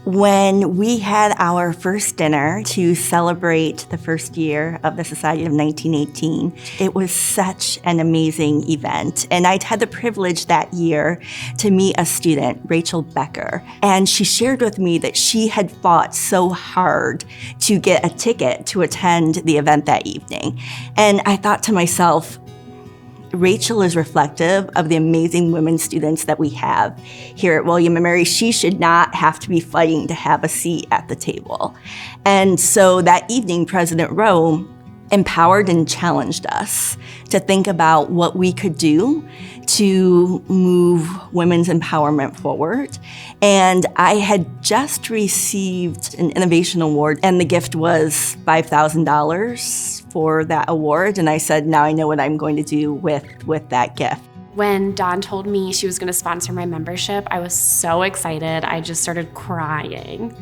When we had our first dinner to celebrate the first year of the Society of 1918, it was such an amazing event. And I'd had the privilege that year to meet a student, Rachel Becker. And she shared with me that she had fought so hard to get a ticket to attend the event that evening. And I thought to myself, Rachel is reflective of the amazing women students that we have here at William & Mary. She should not have to be fighting to have a seat at the table. And so that evening, President Rowe empowered and challenged us to think about what we could do to move women's empowerment forward. And I had just received an innovation award, and the gift was $5,000 for that award. And I said, now I know what I'm going to do with that gift. When Dawn told me she was going to sponsor my membership, I was so excited. I just started crying.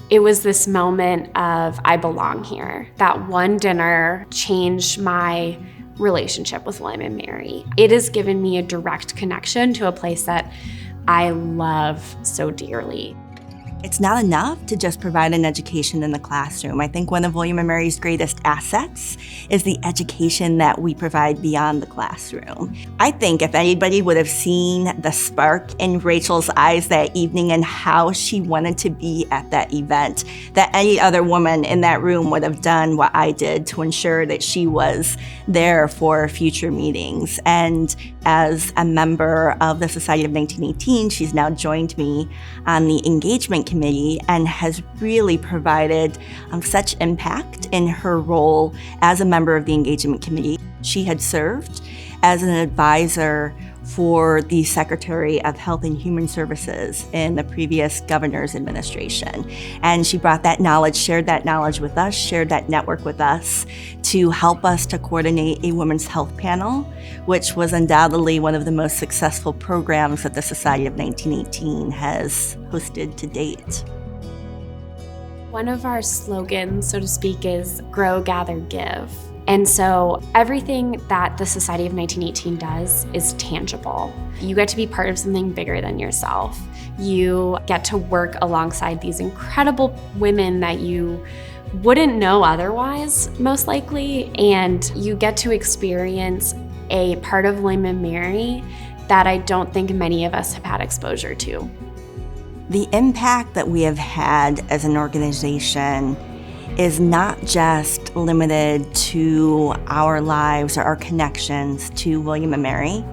It was this moment of, I belong here. That one dinner changed my relationship with William & Mary. It has given me a direct connection to a place that I love so dearly. It's not enough to just provide an education in the classroom. I think one of William & Mary's greatest assets is the education that we provide beyond the classroom. I think if anybody would have seen the spark in Rachel's eyes that evening and how she wanted to be at that event, that any other woman in that room would have done what I did to ensure that she was there for future meetings. And as a member of the Society of 1918, she's now joined me on the engagement committee and has really provided such impact in her role as a member of the engagement committee. She had served as an advisor for the Secretary of Health and Human Services in the previous governor's administration. And she brought that knowledge, shared that knowledge with us, shared that network with us to help us to coordinate a women's health panel, which was undoubtedly one of the most successful programs that the Society of 1918 has hosted to date. One of our slogans, so to speak, is grow, gather, give. And so everything that the Society of 1918 does is tangible. You get to be part of something bigger than yourself. You get to work alongside these incredible women that you wouldn't know otherwise, most likely, and you get to experience a part of William & Mary that I don't think many of us have had exposure to. The impact that we have had as an organization is not just limited to our lives or our connections to William & Mary.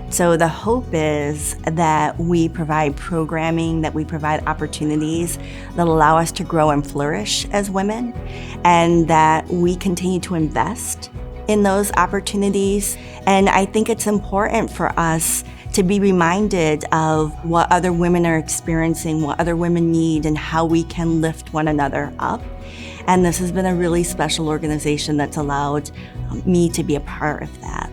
So the hope is that we provide programming, that we provide opportunities that allow us to grow and flourish as women, and that we continue to invest in those opportunities. And I think it's important for us to be reminded of what other women are experiencing, what other women need, and how we can lift one another up. And this has been a really special organization that's allowed me to be a part of that.